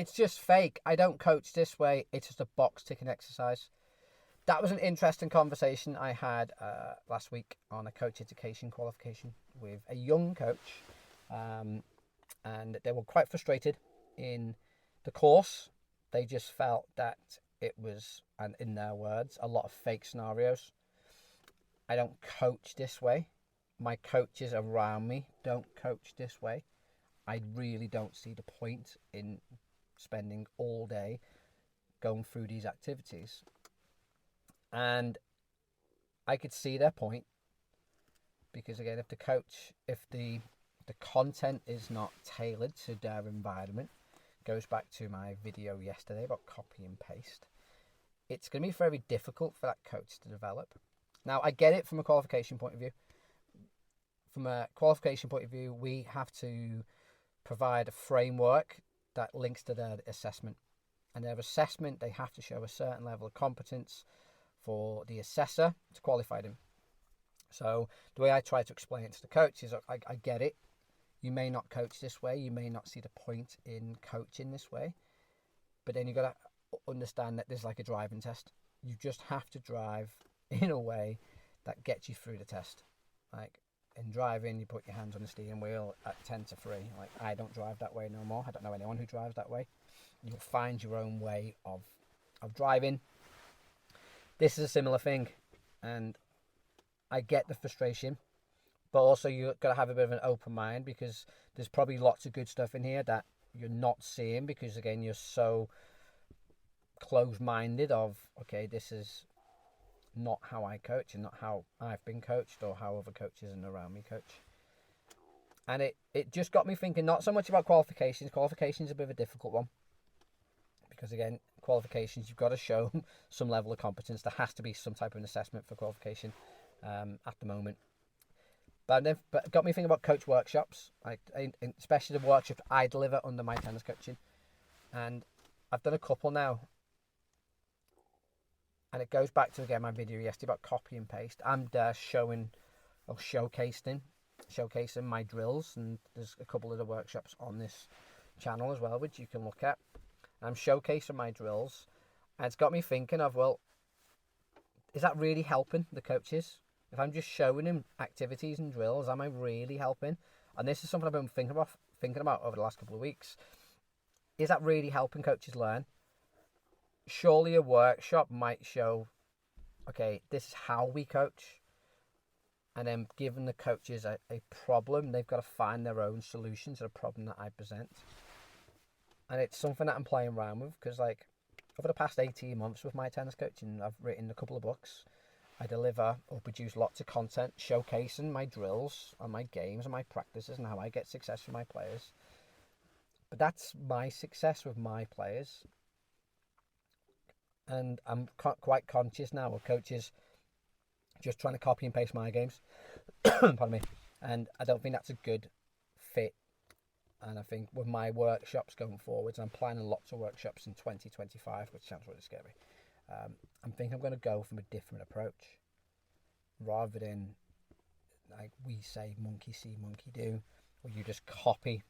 It's just fake. I don't coach this way. It's just a box ticking exercise. That was an interesting conversation I had last week on a coach education qualification with a young coach. And they were quite frustrated in the course. They just felt that it was, and in their words, a lot of fake scenarios. I don't coach this way. My coaches around me don't coach this way. I really don't see the point in spending all day going through these activities. And I could see their point, because again, if the content is not tailored to their environment, goes back to my video yesterday about copy and paste, it's going to be very difficult for that coach to develop. Now, I get it from a qualification point of view. From a qualification point of view, we have to provide a framework that links to their assessment. And their assessment, they have to show a certain level of competence for the assessor to qualify them. So the way I try to explain it to the coach is, I get it. You may not coach this way. You may not see the point in coaching this way. But then you've got to understand that there's like a driving test. You just have to drive in a way that gets you through the test. Like in driving, you put your hands on the steering wheel at 10 to 3. Like, I don't drive that way no more. I don't know anyone who drives that way. You'll find your own way of driving. This is a similar thing. And I get the frustration, but also you've got to have a bit of an open mind, because there's probably lots of good stuff in here that you're not seeing, because again, you're so close-minded of, okay, this is not how I coach and not how I've been coached or how other coaches and around me coach. And it just got me thinking, not so much about qualifications. Qualifications are a bit of a difficult one, because again, qualifications, you've got to show some level of competence. There has to be some type of an assessment for qualification at the moment. But it got me thinking about coach workshops, like especially the workshops I deliver under my tennis coaching. And I've done a couple now. And it goes back to, again, my video yesterday about copy and paste. I'm there showcasing my drills. And there's a couple of the workshops on this channel as well, which you can look at. I'm showcasing my drills. And it's got me thinking of, well, is that really helping the coaches? If I'm just showing them activities and drills, am I really helping? And this is something I've been thinking about over the last couple of weeks. Is that really helping coaches learn? Surely a workshop might show, okay, this is how we coach. And then giving the coaches a problem, they've got to find their own solution to the problem that I present. And it's something that I'm playing around with, because like over the past 18 months with my tennis coaching, I've written a couple of books. I deliver or produce lots of content showcasing my drills and my games and my practices and how I get success from my players. But that's my success with my players. And I'm quite conscious now of coaches just trying to copy and paste my games. Pardon me. And I don't think that's a good fit. And I think with my workshops going forwards, I'm planning lots of workshops in 2025, which sounds really scary. I'm thinking I'm going to go from a different approach, rather than like we say monkey see, monkey do, where you just copy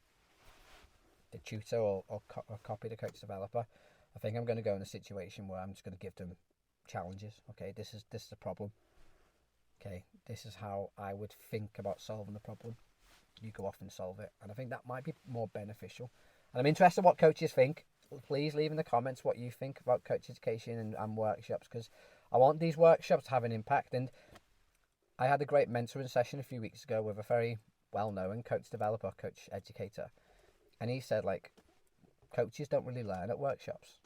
the tutor or copy the coach developer. I think I'm going to go in a situation where I'm just going to give them challenges. Okay, this is the problem. Okay, this is how I would think about solving the problem. You go off and solve it. And I think that might be more beneficial. And I'm interested in what coaches think. Please leave in the comments what you think about coach education and workshops, because I want these workshops to have an impact. And I had a great mentoring session a few weeks ago with a very well-known coach developer, coach educator. And he said, like, coaches don't really learn at workshops.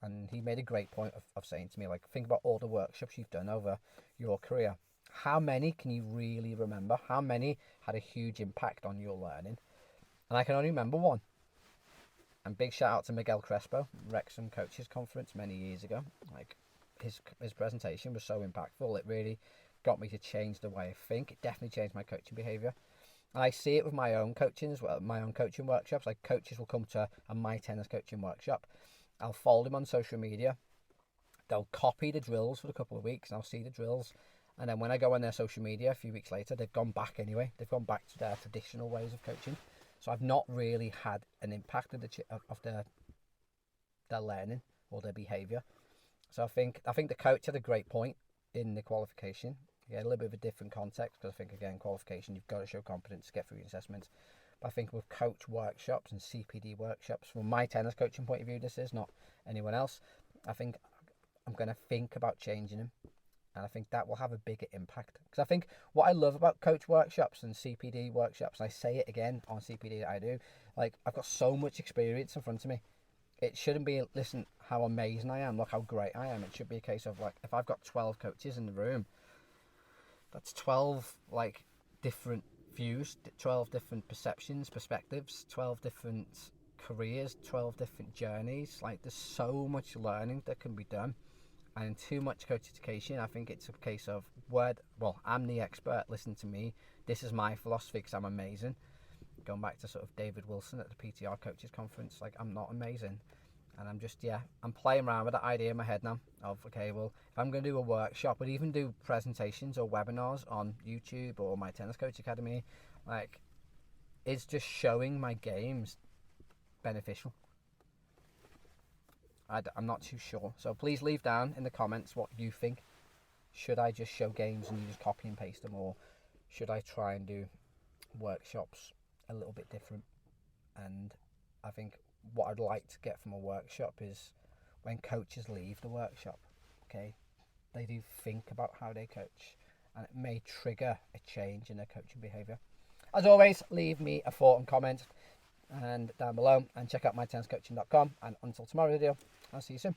And he made a great point of saying to me, like, think about all the workshops you've done over your career. How many can you really remember? How many had a huge impact on your learning? And I can only remember one. And big shout out to Miguel Crespo, Wrexham Coaches Conference many years ago. Like, his presentation was so impactful. It really got me to change the way I think. It definitely changed my coaching behaviour. And I see it with my own coaching as well, my own coaching workshops. Like, coaches will come to a My Tennis coaching workshop. I'll follow them on social media. They'll copy the drills for a couple of weeks, and I'll see the drills. And then when I go on their social media a few weeks later, they've gone back anyway. They've gone back to their traditional ways of coaching. So I've not really had an impact of the their learning or their behaviour. So I think the coach had a great point in the qualification. Yeah, a little bit of a different context, because I think, again, qualification, you've got to show competence to get through your assessments. But I think with coach workshops and CPD workshops, from my tennis coaching point of view, this is not anyone else, I think I'm going to think about changing them. And I think that will have a bigger impact. Because I think what I love about coach workshops and CPD workshops, and I say it again on CPD that I do, like, I've got so much experience in front of me. It shouldn't be, listen, how amazing I am, look how great I am. It should be a case of, like, if I've got 12 coaches in the room, that's 12, like, different views, 12 different perspectives, 12 different careers, 12 different journeys. Like, there's so much learning that can be done. And too much coach education, I think it's a case of, I'm the expert, listen to me. This is my philosophy because I'm amazing. Going back to sort of David Wilson at the PTR Coaches Conference, like, I'm not amazing. And I'm just, I'm playing around with that idea in my head now of, okay, well, if I'm going to do a workshop, or even do presentations or webinars on YouTube or my Tennis Coach Academy, like, is just showing my games beneficial? I'm not too sure. So please leave down in the comments what you think. Should I just show games and you just copy and paste them, or should I try and do workshops a little bit different? And I think what I'd like to get from a workshop is, when coaches leave the workshop, okay, they do think about how they coach, and it may trigger a change in their coaching behaviour. As always, leave me a thought and comment and down below, and check out mytenniscoaching.com. And until tomorrow's video, I'll see you soon.